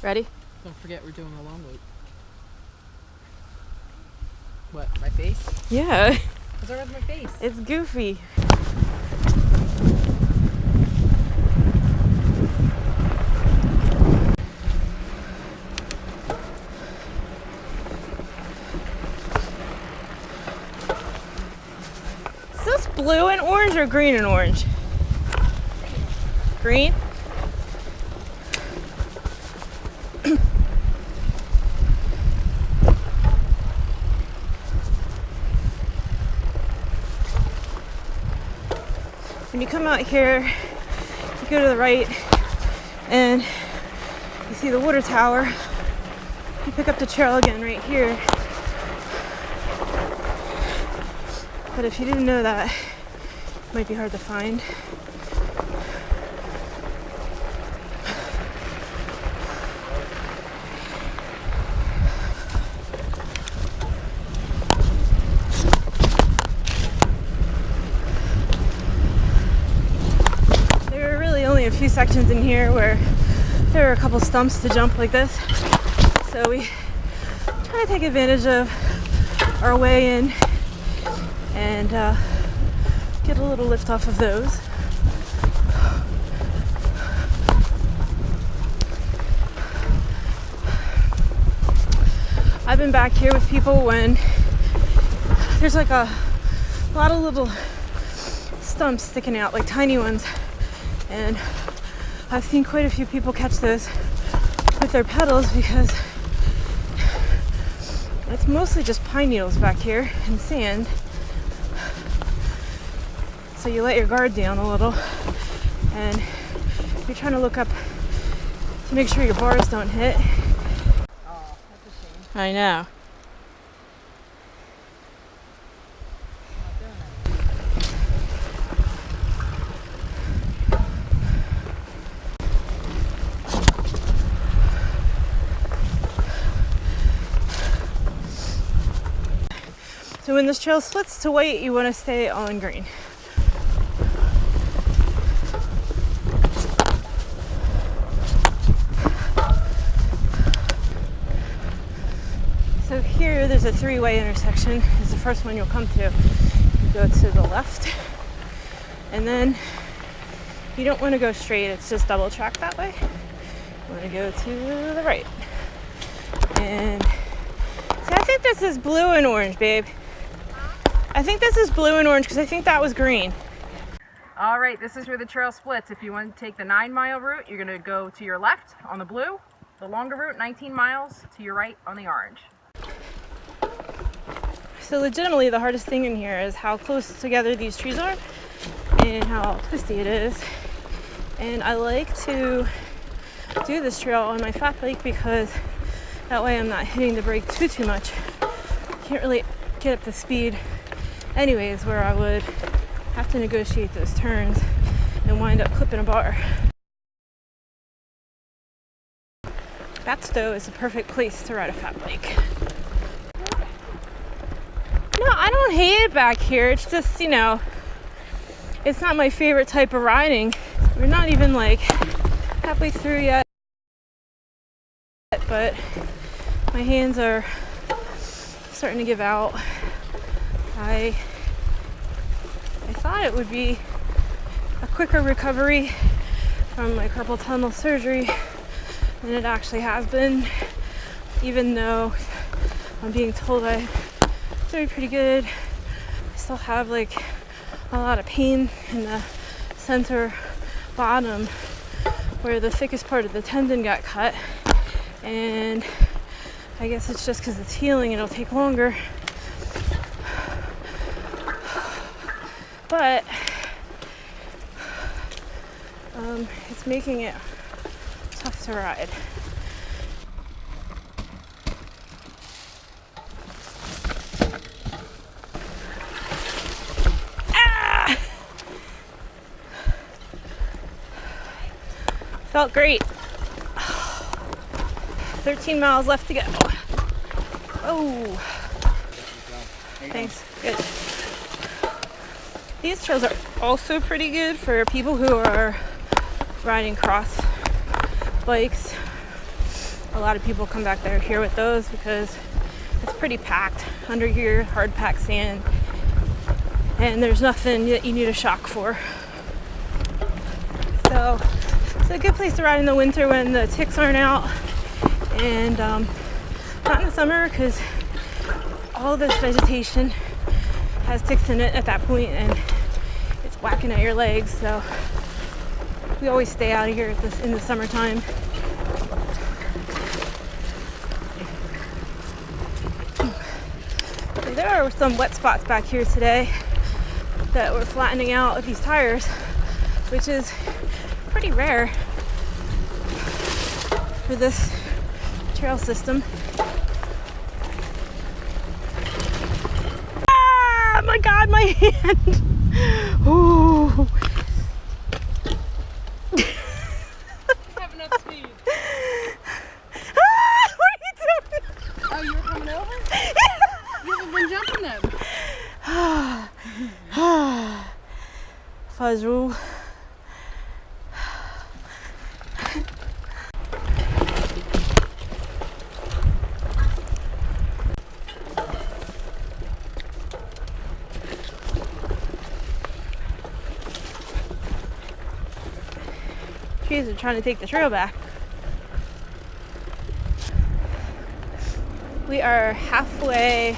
Ready? Don't forget we're doing a long loop. What, my face? Yeah. What's wrong with my face? It's goofy. Is this blue and orange or green and orange? Green? When you come out here, you go to the right and you see the water tower. You pick up the trail again right here. But if you didn't know that, it might be hard to find. A few sections in here where there are a couple stumps to jump like this, so we try to take advantage of our way in and get a little lift off of those. I've been back here with people when there's like a lot of little stumps sticking out, like tiny ones. And I've seen quite a few people catch those with their pedals because it's mostly just pine needles back here and sand. So you let your guard down a little and you're trying to look up to make sure your bars don't hit. Oh, that's a shame. I know. So when this trail splits to white, you want to stay on green. So here there's a three-way intersection. It's the first one you'll come to. You go to the left, and then you don't want to go straight. It's just double track that way. You want to go to the right. And see, I think this is blue and orange, babe. I think this is blue and orange because I think that was green. All right, this is where the trail splits. If you want to take the 9-mile route, you're going to go to your left on the blue. The longer route, 19 miles, to your right on the orange. So legitimately the hardest thing in here is how close together these trees are and how twisty it is. And I like to do this trail on my fat bike because that way I'm not hitting the brake too much. Can't really get up the speed anyways where I would have to negotiate those turns and wind up clipping a bar. Batsto is the perfect place to ride a fat bike. No, I don't hate it back here. It's just, you know, it's not my favorite type of riding. We're not even like halfway through yet, but my hands are starting to give out. I thought it would be a quicker recovery from my carpal tunnel surgery than it actually has been, even though I'm being told I'm doing pretty good. I still have like a lot of pain in the center bottom where the thickest part of the tendon got cut, and I guess it's just because it's healing and it'll take longer. But it's making it tough to ride. Ah! Felt great. 13 miles left to go. Oh, thanks. Good. These trails are also pretty good for people who are riding cross bikes. a lot of people come back there here with those because it's pretty packed under here, hard packed sand, and there's nothing that you need a shock for. So it's a good place to ride in the winter when the ticks aren't out, and not in the summer because all this vegetation has ticks in it at that point and it's whacking at your legs. So we always stay out of here in the summertime. There are some wet spots back here today that we're flattening out with these tires, which is pretty rare for this trail system. Ah, my God, my hand! Ooh. Have enough speed. Ah, what are you doing? Oh, you were coming over? You haven't been jumping them. Fuzz rule. Trees are trying to take the trail back. We are halfway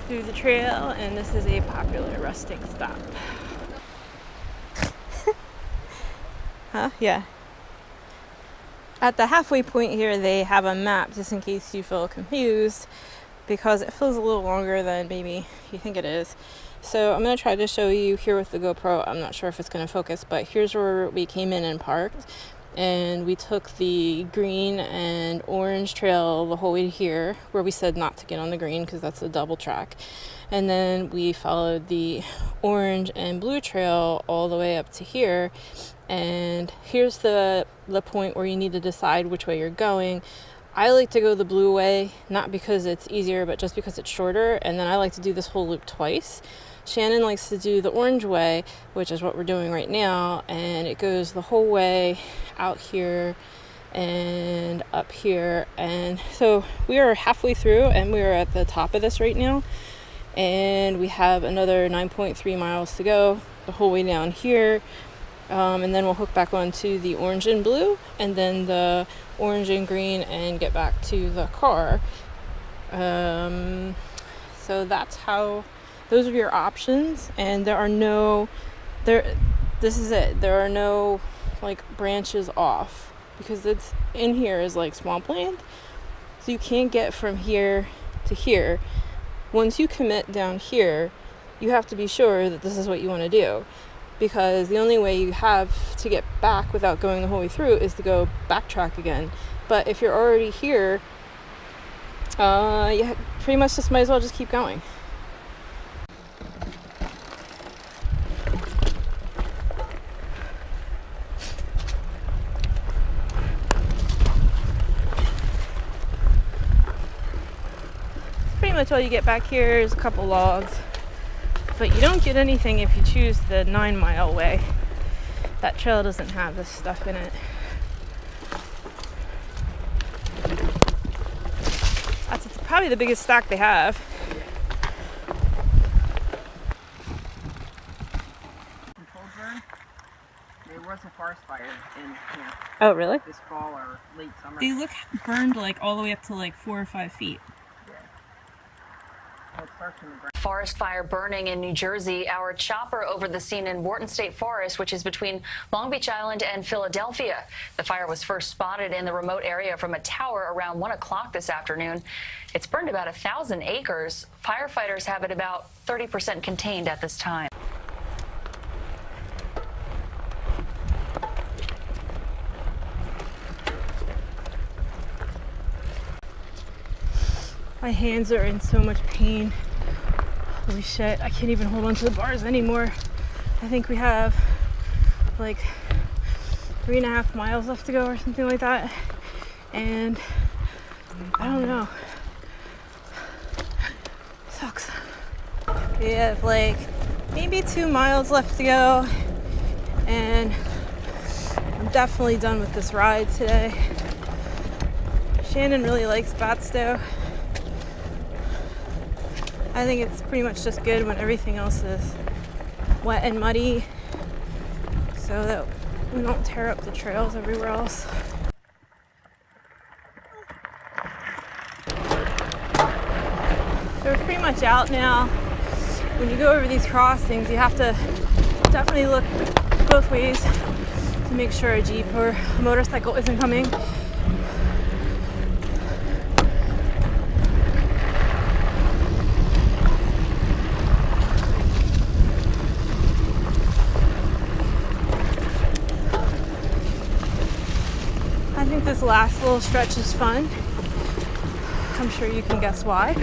through the trail, and this is a popular resting stop. Huh? Yeah. At the halfway point here, they have a map just in case you feel confused, because it feels a little longer than maybe you think it is. So I'm going to try to show you here with the GoPro. I'm not sure if it's going to focus, but here's where we came in and parked. And we took the green and orange trail the whole way to here, where we said not to get on the green because that's a double track. And then we followed the orange and blue trail all the way up to here. And here's the point where you need to decide which way you're going. I like to go the blue way, not because it's easier, but just because it's shorter. And then I like to do this whole loop twice. Shannon likes to do the orange way, which is what we're doing right now, and it goes the whole way out here and up here. And so we are halfway through, and we are at the top of this right now, and we have another 9.3 miles to go the whole way down here, and then we'll hook back onto the orange and blue, and then the orange and green, and get back to the car. So that's how. Those are your options, and this is it. There are no like branches off, because it's in here is like swampland, so you can't get from here to here. Once you commit down here, you have to be sure that this is what you want to do, because the only way you have to get back without going the whole way through is to go backtrack again. But if you're already here, you pretty much just might as well just keep going. Pretty much all you get back here is a couple logs, but you don't get anything if you choose the 9 mile way. That trail doesn't have this stuff in it. That's probably the biggest stack they have. There was a forest fire in here. Oh, really? This fall or late summer. They look burned like all the way up to like 4 or 5 feet. Forest fire burning in New Jersey. Our chopper over the scene in Wharton State Forest, which is between Long Beach Island and Philadelphia. The fire was first spotted in the remote area from a tower around 1 o'clock this afternoon. It's burned about 1,000 acres. Firefighters have it about 30% contained at this time. My hands are in so much pain. Holy shit, I can't even hold on to the bars anymore. I think we have like 3.5 miles left to go or something like that. And I don't know. Sucks. We have like maybe 2 miles left to go. And I'm definitely done with this ride today. Shannon really likes Batsto. I think it's pretty much just good when everything else is wet and muddy, so that we don't tear up the trails everywhere else. So we're pretty much out now. When you go over these crossings, you have to definitely look both ways to make sure a Jeep or a motorcycle isn't coming. I think this last little stretch is fun. I'm sure you can guess why.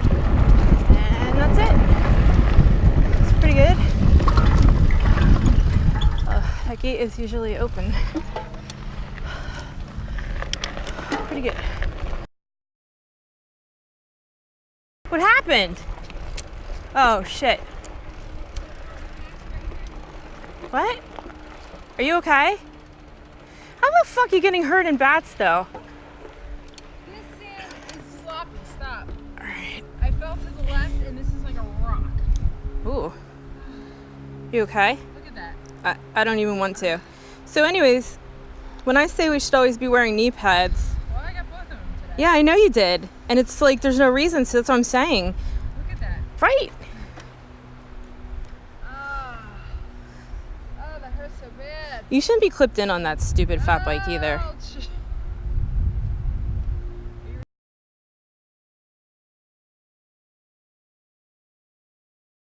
And that's it. It's pretty good. That gate is usually open. Pretty good. What happened? Oh shit. What? Are you okay? How the fuck are you getting hurt in Batsto? This sand is sloppy. Stop. Alright. I fell to the left, and this is like a rock. Ooh. You okay? Look at that. I don't even want to. So anyways, when I say we should always be wearing knee pads, Well, I got both of them today. yeah, I know you did. And it's like there's no reason, so that's what I'm saying. Look at that. Right. Oh, that hurts so bad. You shouldn't be clipped in on that stupid fat bike either. Oh,